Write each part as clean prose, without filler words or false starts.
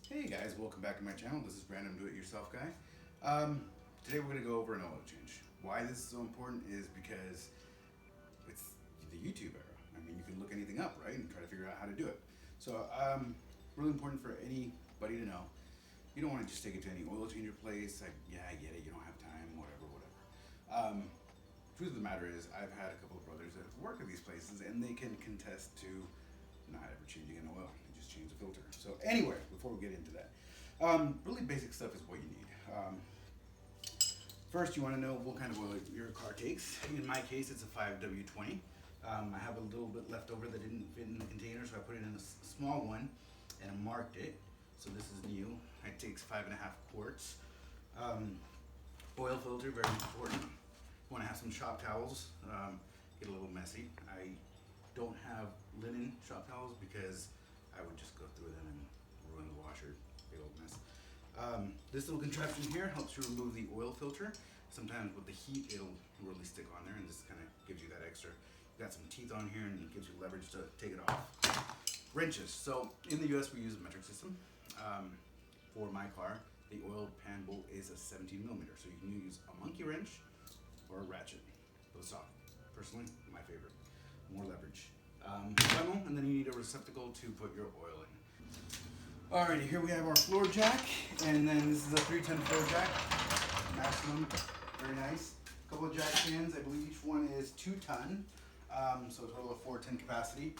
Hey guys, welcome back to my channel. This is Random Do It Yourself Guy. Today we're going to go over an oil change. Why this is so important is because it's the YouTube era. I mean, you can look anything up, right, and try to figure out how to do it. So, really important for anybody to know. You don't want to just take it to any oil changer place. Like, yeah, I get it. You don't have time, whatever. Truth of the matter is, I've had a couple of brothers that have worked at these places, and they can contest to not ever changing an oil. They just change the filter. So anyway, before we get into that, really basic stuff is what you need. First, you want to know what kind of oil your car takes. In my case, it's a 5W20. I have a little bit left over that didn't fit in the container, so I put it in a small one and I marked it. So this is new. It takes 5.5 quarts. Oil filter, very important. You want to have some shop towels. Get a little messy. I don't have linen shop towels because I would just go through them and ruin the washer. Big old mess. This little contraption here helps you remove the oil filter. Sometimes with the heat, it'll really stick on there, and this kind of gives you that extra. Got some teeth on here, and it gives you leverage to take it off. Wrenches. So in the U.S., we use a metric system. For my car, the oil pan bolt is a 17 millimeter, so you can use a monkey wrench or a ratchet. Both stock. Personally, my favorite. More leverage. Funnel, and then you need a receptacle to put your oil in. Alrighty, here we have our floor jack, and then this is a 310 floor jack, maximum, very nice. A couple of jack stands, I believe each one is 2 ton, so a total of 410 capacity.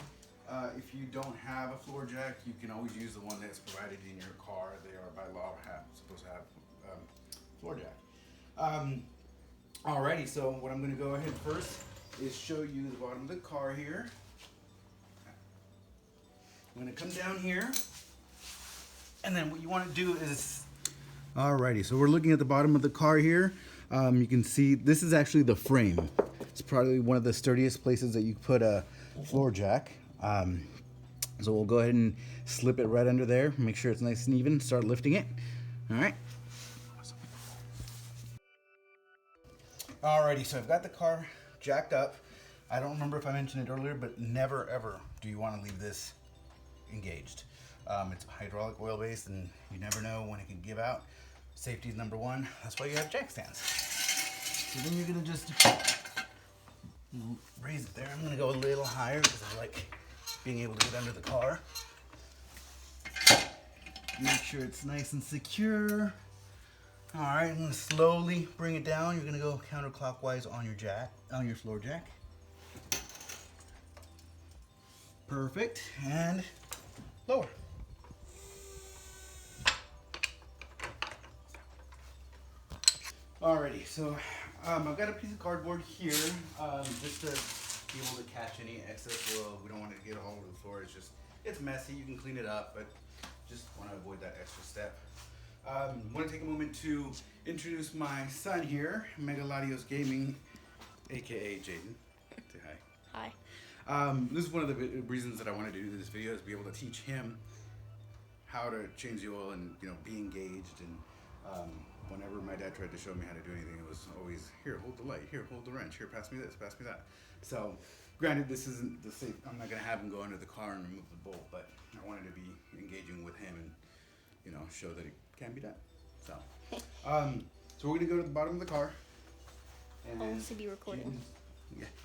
If you don't have a floor jack, you can always use the one that's provided in your car. They are by law supposed to have floor jack. Alrighty, so what I'm going to go ahead first is show you the bottom of the car here. I'm going to come down here, and then what you want to do is, alrighty, so we're looking at the bottom of the car here. You can see this is actually the frame. It's probably one of the sturdiest places that you put a floor jack. So we'll go ahead and slip it right under there. Make sure it's nice and even. Start lifting it. All right. Alrighty, so I've got the car jacked up. I don't remember if I mentioned it earlier, but never ever do you want to leave this engaged. It's hydraulic oil based, and you never know when it can give out. Safety is number one. That's why you have jack stands. So then you're gonna just raise it there. I'm gonna go a little higher because I like being able to get under the car. Make sure it's nice and secure. All right, I'm gonna slowly bring it down. You're gonna go counterclockwise on your floor jack. Perfect, and lower. Alrighty, so I've got a piece of cardboard here just to be able to catch any excess oil. We don't want it to get all over the floor. It's messy. You can clean it up, but just want to avoid that extra step. Want to take a moment to introduce my son here, Megaladios Gaming, aka Jayden. Say hi. Hi. This is one of the reasons that I wanted to do this video, is be able to teach him how to change the oil and be engaged. And whenever my dad tried to show me how to do anything, it was always, here, hold the light, here, hold the wrench, here, pass me this, pass me that. So granted, this isn't the safe. I'm not gonna have him go under the car and remove the bolt, but I wanted to be engaging with him and show that it can be done. So so we're gonna go to the bottom of the car, and I'll also be recording.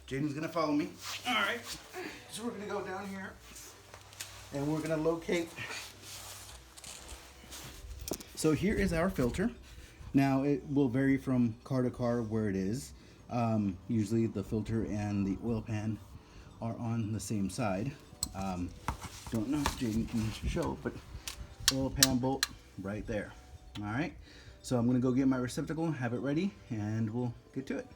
Jayden's gonna follow me. All right, so we're gonna go down here, and we're gonna locate. So here is our filter. Now it will vary from car to car where it is. Usually the filter and the oil pan are on the same side. Don't know if Jayden can show, but oil pan bolt right there. All right, so I'm gonna go get my receptacle, have it ready, and we'll get to it.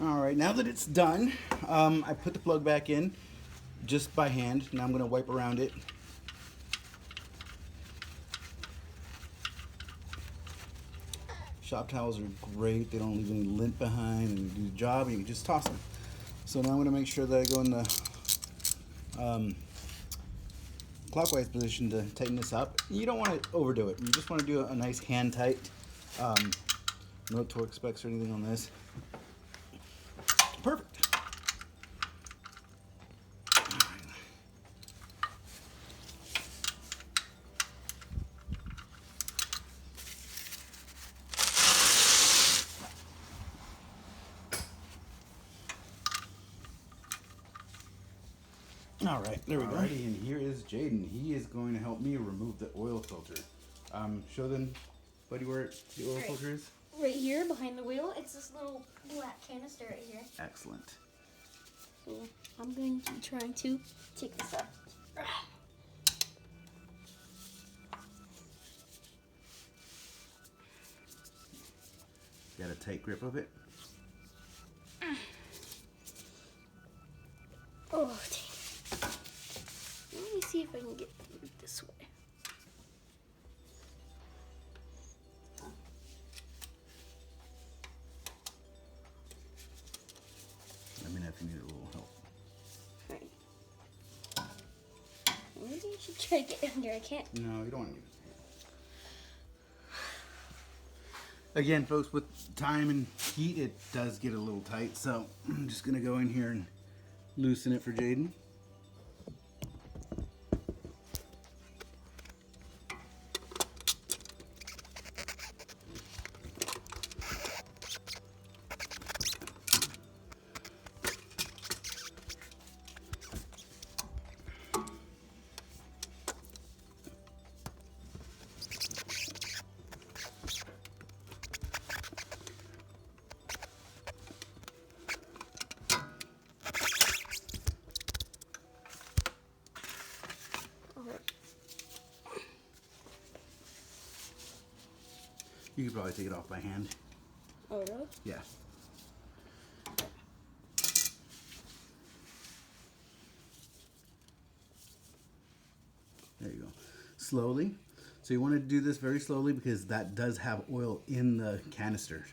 All right, now that it's done, I put the plug back in just by hand. Now I'm gonna wipe around it. Shop towels are great. They don't leave any lint behind and they do the job, and you can just toss them. So now I'm going to make sure that I go in the clockwise position to tighten this up. You don't want to overdo it. You just want to do a nice hand tight. No torque specs or anything on this. Perfect. All right, there we go. Alrighty, and here is Jayden. He is going to help me remove the oil filter. Show them, buddy, where the oil filter is. Right here, behind the wheel. It's this little black canister right here. Excellent. So I'm going to be trying to take this up. Got a tight grip of it? Oh, dang. Let me see if I can get through this way. Let me know if you need a little help. Alright. Maybe I should try to get under. I can't. No, you don't want to. Again, folks, with time and heat, it does get a little tight. So I'm just going to go in here and loosen it for Jayden. You could probably take it off by hand. Oh, really? Yeah. There you go. Slowly. So you want to do this very slowly because that does have oil in the canister.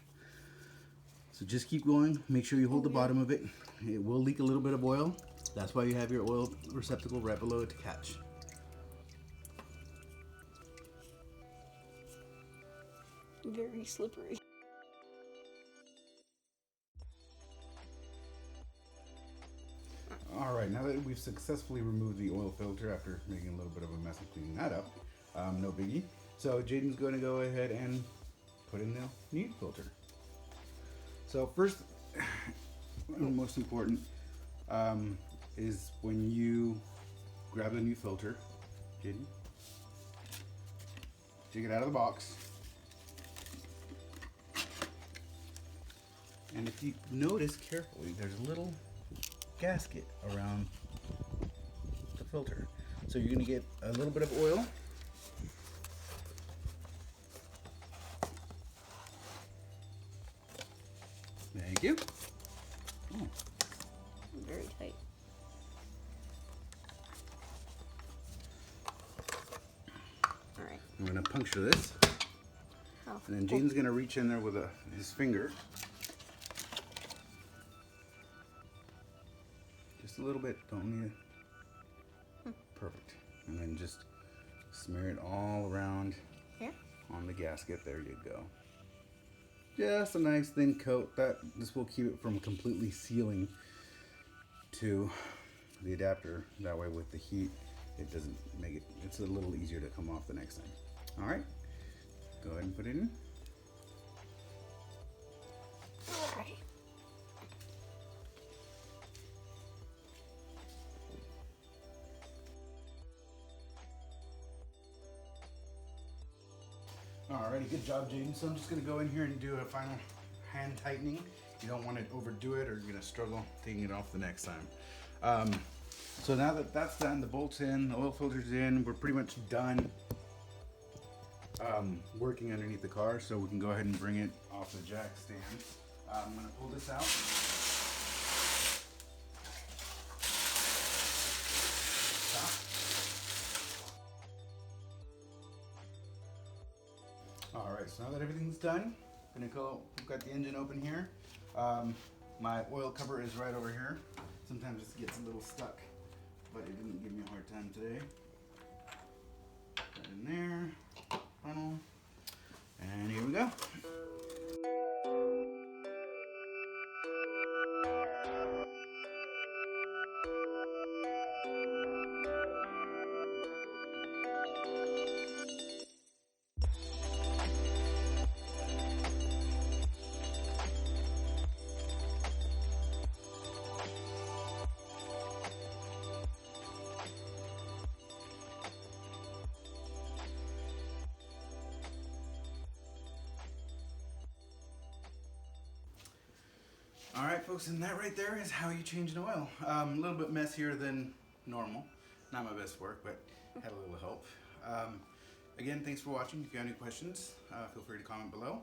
So just keep going. Make sure you hold the bottom of it. It will leak a little bit of oil. That's why you have your oil receptacle right below it to catch. Very slippery. Alright, now that we've successfully removed the oil filter after making a little bit of a mess and cleaning that up, no biggie. So Jayden's going to go ahead and put in the new filter. So first, most important, is when you grab the new filter, Jayden, take it out of the box. And if you notice carefully, there's a little gasket around the filter. So you're going to get a little bit of oil. Thank you. Oh. Very tight. Alright. I'm going to puncture this. Oh. And then Jayden's going to reach in there with his finger. Just a little bit, don't need it. Perfect. And then just smear it all around Here? on the gasket. There you go. Just a nice thin coat. This will keep it from completely sealing to the adapter. That way with the heat, it doesn't make it, it's a little easier to come off the next time. All right, go ahead and put it in. Alright. Alrighty, good job, Jayden. So I'm just gonna go in here and do a final hand tightening. You don't want to overdo it or you're gonna struggle taking it off the next time. So now that that's done, the bolt's in, the oil filter's in, we're pretty much done working underneath the car, so we can go ahead and bring it off the jack stand. I'm gonna pull this out. All right, so now that everything's done, We've got the engine open here. My oil cover is right over here. Sometimes it gets a little stuck, but it didn't give me a hard time today. Put that in there, funnel, and here we go. All right, folks, and that right there is how you change an oil. A little bit messier than normal. Not my best work, but had a little help. Again, thanks for watching. If you have any questions, feel free to comment below.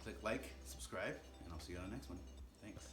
Click like, subscribe, and I'll see you on the next one. Thanks.